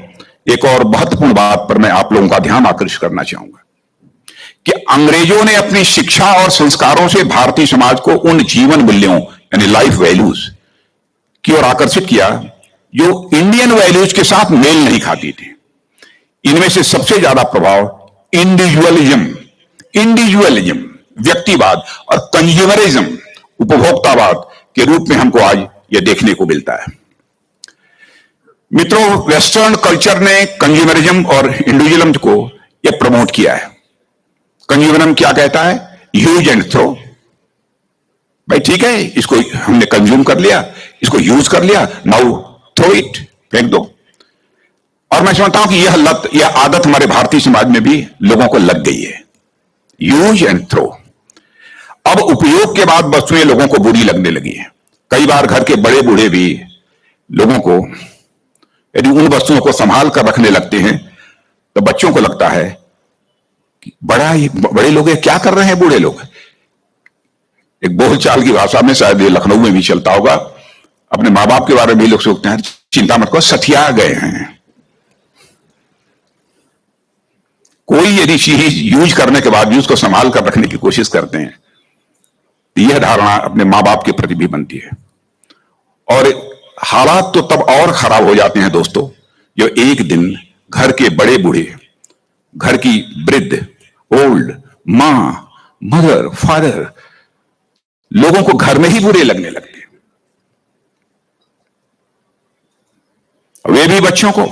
एक और महत्वपूर्ण बात पर मैं आप लोगों का ध्यान आकर्षित करना चाहूंगा कि अंग्रेजों ने अपनी शिक्षा और संस्कारों से भारतीय समाज को उन जीवन मूल्यों यानी लाइफ वैल्यूज की ओर आकर्षित किया जो इंडियन वैल्यूज के साथ मेल नहीं खाती थी। इनमें से सबसे ज्यादा प्रभाव इंडिविजुअलिज्म, व्यक्तिवाद, और कंज्यूमरिज्म, उपभोक्तावाद के रूप में हमको आज यह देखने को मिलता है। मित्रों, वेस्टर्न कल्चर ने कंज्यूमरिज्म और इंडिविजुअलिज्म को यह प्रमोट किया है। कंज्यूमरिज्म क्या कहता है? Use and throw. भाई ठीक है, इसको हमने कंज्यूम कर लिया, इसको यूज कर लिया, नाउ थ्रो इट, फेंक दो। और मैं समझता हूं कि यह लत, यह आदत हमारे भारतीय समाज में भी लोगों को लग गई है, यूज एंड थ्रो। अब उपयोग के बाद वस्तुएं लोगों को बुरी लगने लगी हैं। कई बार घर के बड़े बूढ़े भी लोगों को यदि उन वस्तुओं को संभाल कर रखने लगते हैं तो बच्चों को लगता है कि बड़े लोग क्या कर रहे हैं बूढ़े लोग। एक बोलचाल की भाषा में, शायद ये लखनऊ में भी चलता होगा, अपने माँ बाप के बारे में भी लोग सोचते हैं चिंता मत करो, सठिया गए हैं। कोई यदि चीज यूज करने के बाद भी उसको संभाल कर रखने की कोशिश करते हैं, यह धारणा अपने माँ बाप के प्रति भी बनती है। और हालात तो तब और खराब हो जाते हैं दोस्तों, जो एक दिन घर के बड़े बूढ़े, घर की वृद्ध, ओल्ड, मां, मदर, फादर, लोगों को घर में ही बुरे लगने लगते हैं। वे भी बच्चों को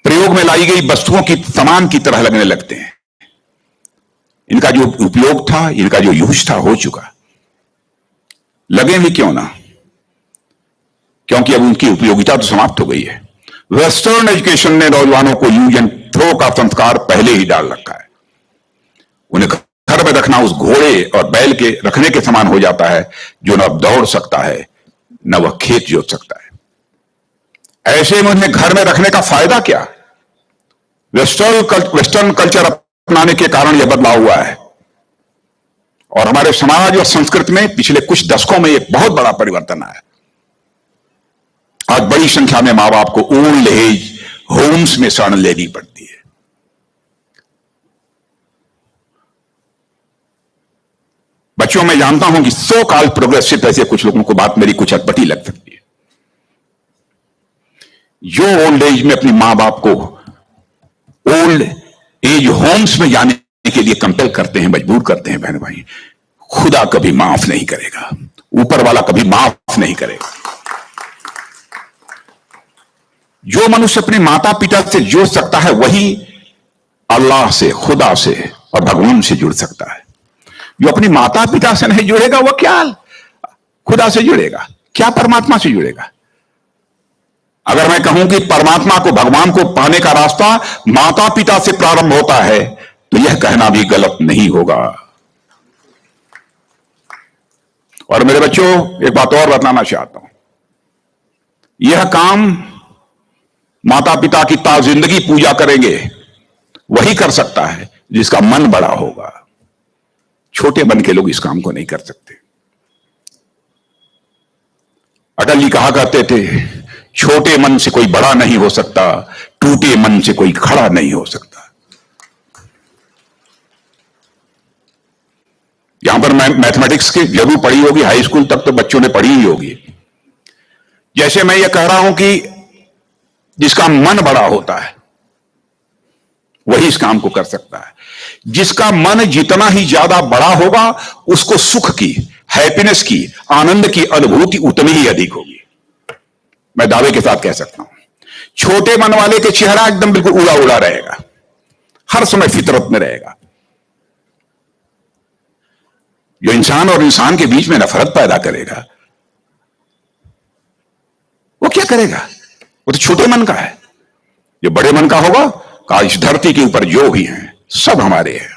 प्रयोग में लाई गई वस्तुओं की सामान की तरह लगने लगते हैं। इनका जो उपयोग था, इनका जो यूज था, हो चुका। लगे भी क्यों ना, क्योंकि अब उनकी उपयोगिता तो समाप्त हो गई है। वेस्टर्न एजुकेशन ने नौजवानों को यूज एंड थ्रो का संस्कार पहले ही डाल रखा है। उन्हें घर में रखना उस घोड़े और बैल के रखने के समान हो जाता है जो न दौड़ सकता है न वह खेत जोत सकता है। ऐसे में उन्हें घर में रखने का फायदा क्या? वेस्टर्न कल्चर अपनाने के कारण यह बदलाव हुआ है। और हमारे समाज और संस्कृति में पिछले कुछ दशकों में एक बहुत बड़ा परिवर्तन आया। आज बड़ी संख्या में मां बाप को ओल्ड एज होम्स में शरण लेनी पड़ती है। बच्चों, मैं जानता हूं कि सो काल प्रोग्रेसिव ऐसे कुछ लोगों को बात मेरी कुछ अटपटी लग सकती है, जो ओल्ड एज में अपनी मां बाप को ओल्ड एज होम्स में जाने के लिए कंपेल करते हैं, मजबूर करते हैं, बहन भाई, खुदा कभी माफ नहीं करेगा, ऊपर वाला कभी माफ नहीं करेगा। जो मनुष्य अपने माता पिता से जुड़ सकता है वही अल्लाह से, खुदा से और भगवान से जुड़ सकता है। जो अपनी माता पिता से नहीं जुड़ेगा वह क्या खुदा से जुड़ेगा, क्या परमात्मा से जुड़ेगा। अगर मैं कहूं कि परमात्मा को, भगवान को पाने का रास्ता माता पिता से प्रारंभ होता है, तो यह कहना भी गलत नहीं होगा। और मेरे बच्चों, एक बात और बताना चाहता हूं, यह काम माता पिता की जिंदगी पूजा करेंगे वही कर सकता है जिसका मन बड़ा होगा। छोटे मन के लोग इस काम को नहीं कर सकते। अटल जी कहा करते थे, छोटे मन से कोई बड़ा नहीं हो सकता, टूटे मन से कोई खड़ा नहीं हो सकता। यहां पर मैथमेटिक्स की जरूर पढ़ी होगी, हाई स्कूल तक तो बच्चों ने पढ़ी ही होगी। जैसे मैं ये कह रहा हूं कि जिसका मन बड़ा होता है वही इस काम को कर सकता है। जिसका मन जितना ही ज्यादा बड़ा होगा उसको सुख की, हैप्पीनेस की, आनंद की अनुभूति उतनी ही अधिक होगी। मैं दावे के साथ कह सकता हूं, छोटे मन वाले के चेहरा एकदम बिल्कुल उड़ा उड़ा रहेगा, हर समय फितरत में रहेगा। जो इंसान और इंसान के बीच में नफरत पैदा करेगा वो क्या करेगा? वो तो छोटे मन का है। जो बड़े मन का होगा, कहा इस धरती के ऊपर जो भी हैं सब हमारे हैं,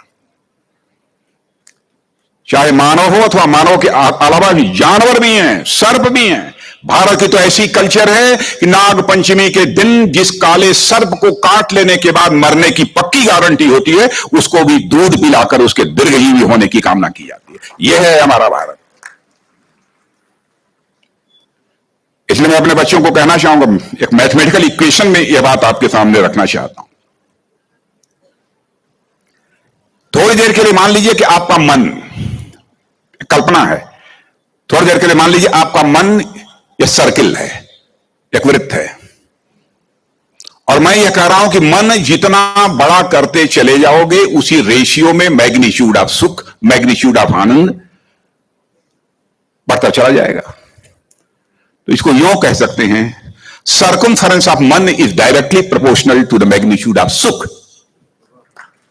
चाहे मानव हो अथवा मानव के अलावा भी जानवर भी हैं, सर्प भी हैं। भारत की तो ऐसी कल्चर है कि नाग पंचमी के दिन जिस काले सर्प को काट लेने के बाद मरने की पक्की गारंटी होती है, उसको भी दूध पिलाकर उसके दीर्घजीवी होने की कामना की जाती है। यह है हमारा भारत। इसलिए मैं अपने बच्चों को कहना चाहूंगा, एक मैथमेटिकल इक्वेशन में यह बात आपके सामने रखना चाहता हूं। थोड़ी देर के लिए मान लीजिए कि आपका मन, कल्पना है, थोड़ी देर के लिए मान लीजिए आपका मन एक सर्किल है, एक वृत्त है, और मैं यह कह रहा हूं कि मन जितना बड़ा करते चले जाओगे उसी रेशियो में मैग्नीट्यूड ऑफ सुख, मैग्नीट्यूड ऑफ आनंद बढ़ता चला जाएगा। तो इसको यूं कह सकते हैं, सर्कमफरेंस ऑफ मन is directly proportional to the magnitude of सुख।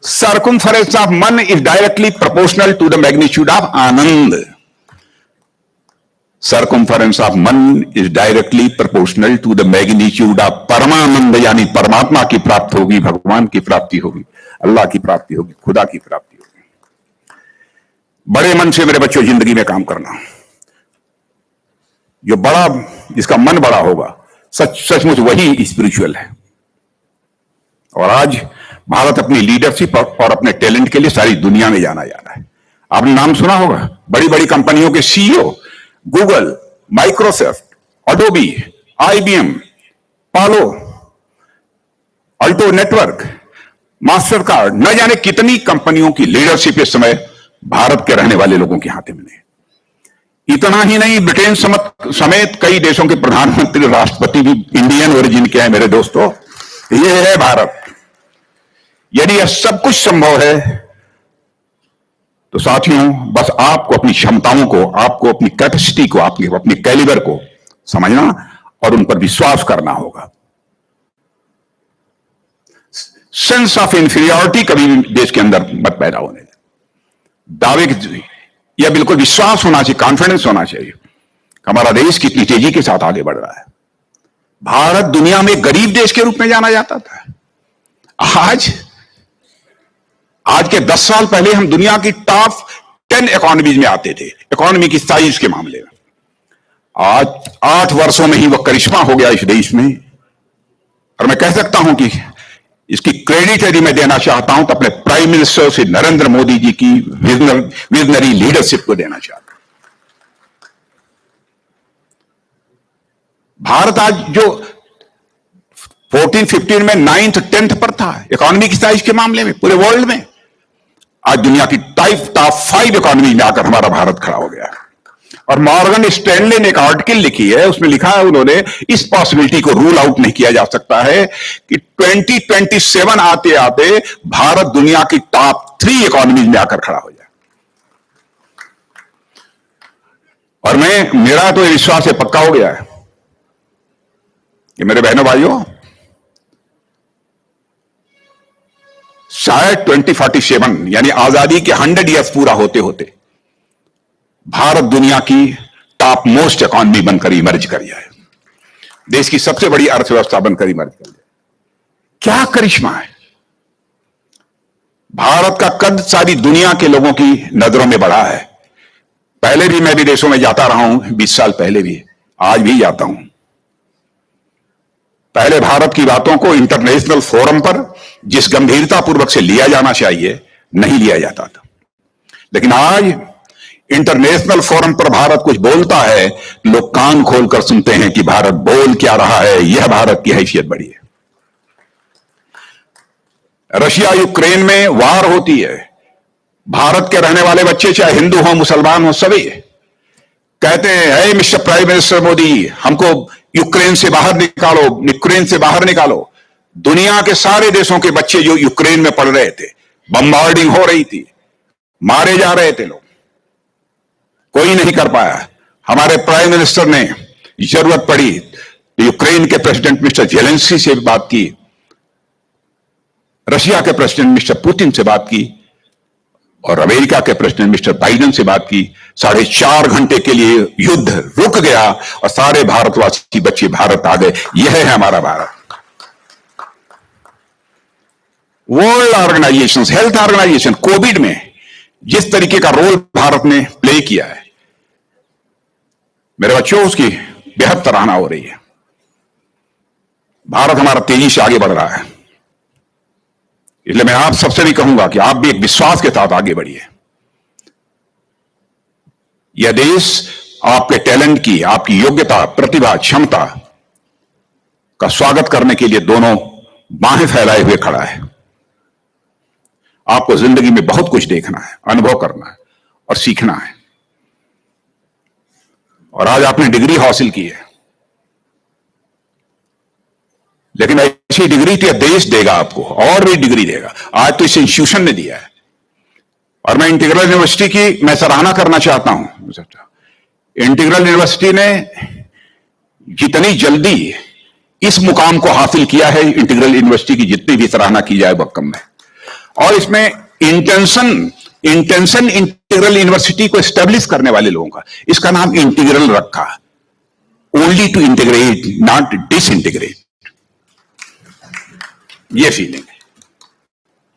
सर्कमफरेंस ऑफ मन is directly proportional to the magnitude of आनंद। सर्कमफरेंस ऑफ मन is directly proportional to the magnitude of परमानंद, यानी परमात्मा की प्राप्ति होगी, भगवान की प्राप्ति होगी, अल्लाह की प्राप्ति होगी, खुदा की प्राप्ति होगी। बड़े मन से मेरे बच्चों जिंदगी में काम करना। जो बड़ा, जिसका मन बड़ा होगा, सचमुच वही स्पिरिचुअल है। और आज भारत अपनी लीडरशिप और अपने टैलेंट के लिए सारी दुनिया में जाना जा रहा है। आपने नाम सुना होगा, बड़ी बड़ी कंपनियों के CEO, Google, Microsoft, Adobe, IBM, पालो, अल्टो नेटवर्क, मास्टर कार्ड, न जाने कितनी कंपनियों की लीडरशिप इस समय भारत के रहने वाले लोगों के हाथ में है। इतना ही नहीं, ब्रिटेन समेत कई देशों के प्रधानमंत्री, राष्ट्रपति भी इंडियन ओरिजिन के हैं मेरे दोस्तों। ये है भारत। यदि यह सब कुछ संभव है तो साथियों, बस आपको अपनी क्षमताओं को, आपको अपनी कैपेसिटी को, आपके अपनी कैलिबर को समझना और उन पर विश्वास करना होगा। सेंस ऑफ इंफीरियरिटी कभी भी देश के अंदर मत पैदा होने दें। दावे की, यह बिल्कुल विश्वास होना चाहिए, कॉन्फिडेंस होना चाहिए। हमारा देश कितनी तेजी के साथ आगे बढ़ रहा है। भारत दुनिया में गरीब देश के रूप में जाना जाता था। आज के 10 साल पहले हम दुनिया की टॉप 10 इकोनॉमीज में आते थे, इकोनॉमी की साइज के मामले में। आज 8 वर्षों में ही वह करिश्मा हो गया इस देश में। और मैं कह सकता हूं कि इसकी क्रेडिट यदि मैं देना चाहता हूं तो अपने प्राइम मिनिस्टर श्री नरेंद्र मोदी जी की विजनरी लीडरशिप को देना चाहता हूं। भारत आज जो 14-15 में 9th 10th पर था इकोनॉमी की साइज के मामले में पूरे वर्ल्ड में, आज दुनिया की टॉप 5 इकोनॉमी में आकर हमारा भारत खड़ा हो गया है। और मॉर्गन स्टैनले ने एक आर्टिकल लिखी है, उसमें लिखा है उन्होंने, इस पॉसिबिलिटी को रूल आउट नहीं किया जा सकता है कि 2027 आते आते भारत दुनिया की टॉप 3 इकोनॉमी में आकर खड़ा हो जाए। और मेरा तो विश्वास है, पक्का हो गया है कि मेरे बहनों भाइयों, शायद 2047 यानी आजादी के 100 ईयर्स पूरा होते होते भारत दुनिया की टॉप मोस्ट इकोनॉमी बनकर इमर्ज कर जाए, देश की सबसे बड़ी अर्थव्यवस्था बनकर इमर्ज कर जाए। क्या करिश्मा है! भारत का कद सारी दुनिया के लोगों की नजरों में बढ़ा है। पहले भी मैं विदेशों में जाता रहा हूं, 20 साल पहले भी, आज भी जाता हूं। पहले भारत की बातों को इंटरनेशनल फोरम पर जिस गंभीरता पूर्वक से लिया जाना चाहिए, नहीं लिया जाता था। लेकिन आज इंटरनेशनल फोरम पर भारत कुछ बोलता है, लोग कान खोलकर सुनते हैं कि भारत बोल क्या रहा है। यह भारत की हैसियत बढ़ी है। रशिया यूक्रेन में वार होती है, भारत के रहने वाले बच्चे चाहे हिंदू हो मुसलमान हो, सभी कहते हैं, हे मिस्टर प्राइम मिनिस्टर मोदी, हमको यूक्रेन से बाहर निकालो, यूक्रेन से बाहर निकालो। दुनिया के सारे देशों के बच्चे जो यूक्रेन में पढ़ रहे थे, बम्बार्डिंग हो रही थी, मारे जा रहे थे लोग, कोई नहीं कर पाया। हमारे प्राइम मिनिस्टर ने जरूरत पड़ी तो यूक्रेन के प्रेसिडेंट मिस्टर जेलेंस्की से बात की, रशिया के प्रेसिडेंट मिस्टर पुतिन से बात की और अमेरिका के प्रेसिडेंट मिस्टर बाइडेन से बात की। 4.5 घंटे के लिए युद्ध रुक गया और सारे भारतवासी बच्चे भारत आ गए। यह है हमारा Bharat. World organisation, health organisation, COVID में जिस तरीके का रोल भारत ने प्ले किया है, मेरे बच्चों, उसकी बेहद सराहना हो रही है। भारत हमारा तेजी से आगे बढ़ रहा है, इसलिए मैं आप सबसे भी कहूंगा कि आप भी एक विश्वास के साथ आगे बढ़िए। यह देश आपके टैलेंट की, आपकी योग्यता, प्रतिभा, क्षमता का स्वागत करने के लिए दोनों बाहें फैलाए हुए खड़ा है। आपको जिंदगी में बहुत कुछ देखना है, अनुभव करना है और सीखना है। और आज आपने डिग्री हासिल की है, लेकिन ऐसी डिग्री तो देश देगा आपको, और भी डिग्री देगा। आज तो इस इंस्टीट्यूशन ने दिया है और मैं इंटीग्रल यूनिवर्सिटी की मैं सराहना करना चाहता हूं। इंटीग्रल यूनिवर्सिटी ने जितनी जल्दी इस मुकाम को हासिल किया है, इंटीग्रल यूनिवर्सिटी की जितनी भी सराहना की जाए वह कम है। और इसमें इंटेंशन इंटीग्रल यूनिवर्सिटी को एस्टेब्लिश करने वाले लोगों का, इसका नाम इंटीग्रल रखा, only to integrate not disintegrate. यह फीलिंग है,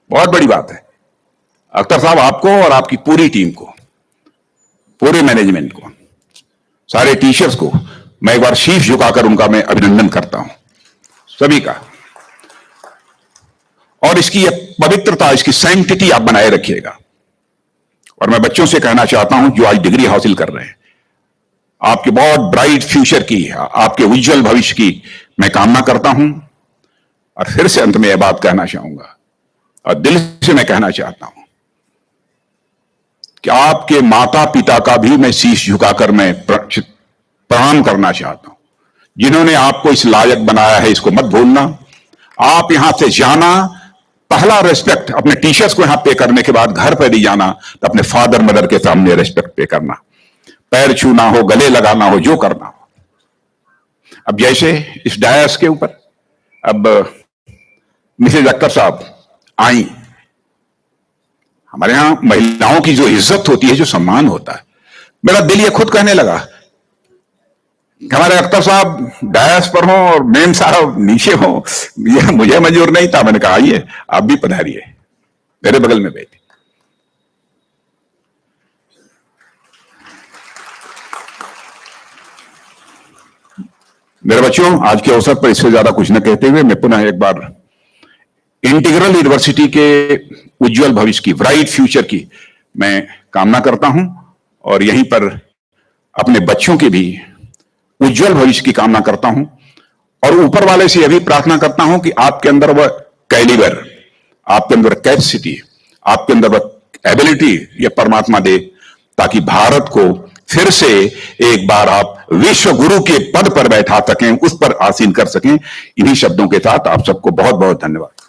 बहुत बड़ी बात है। अख्तर साहब, आपको और आपकी पूरी टीम को, पूरे मैनेजमेंट को, सारे टीचर्स को मैं एक बार शीश झुकाकर उनका मैं अभिनंदन करता हूं, सभी का। और इसकी एक पवित्रता, इसकी सैंक्टिटी आप बनाए रखिएगा। और मैं बच्चों से कहना चाहता हूं जो आज डिग्री हासिल कर रहे हैं, आपके बहुत ब्राइट फ्यूचर की, आपके उज्जवल भविष्य की मैं कामना करता हूं। और फिर से अंत में यह बात कहना चाहूंगा और दिल से मैं कहना चाहता हूं कि आपके माता पिता का भी मैं शीश झुकाकर मैं प्रणाम करना चाहता हूं, जिन्होंने आपको इस लायक बनाया है। इसको मत भूलना। आप यहां से जाना, पहला रेस्पेक्ट अपने टीचर्स को यहां पे करने के बाद घर पर भी जाना तो अपने फादर मदर के सामने रेस्पेक्ट पे करना, पैर छूना हो, गले लगाना हो, जो करना हो। अब जैसे इस डायस के ऊपर अब मिसेज अख्तर साहब आई, हमारे यहां महिलाओं की जो इज्जत होती है, जो सम्मान होता है, मेरा दिल ये खुद कहने लगा कि हमारे अख्तर साहब डायस पर हो और मेम साहब नीचे हो। यह मुझे मंजूर नहीं था। मैंने कहा आइए, आप भी पधारिए, मेरे बगल में बैठिए। मेरे बच्चों, आज के अवसर पर इससे ज्यादा कुछ न कहते हुए मैं पुनः एक बार इंटीग्रल यूनिवर्सिटी के उज्जवल भविष्य की, ब्राइट फ्यूचर की मैं कामना करता हूं और यहीं पर अपने बच्चों के भी उज्जवल भविष्य की कामना करता हूं। और ऊपर वाले से यह भी प्रार्थना करता हूं कि आपके अंदर वह कैलिबर, आपके अंदर कैपेसिटी, आपके अंदर वह एबिलिटी ये परमात्मा दे, ताकि भारत को फिर से एक बार आप विश्व गुरु के पद पर बैठा सकें, उस पर आसीन कर सकें। इन्हीं शब्दों के साथ आप सबको बहुत बहुत धन्यवाद।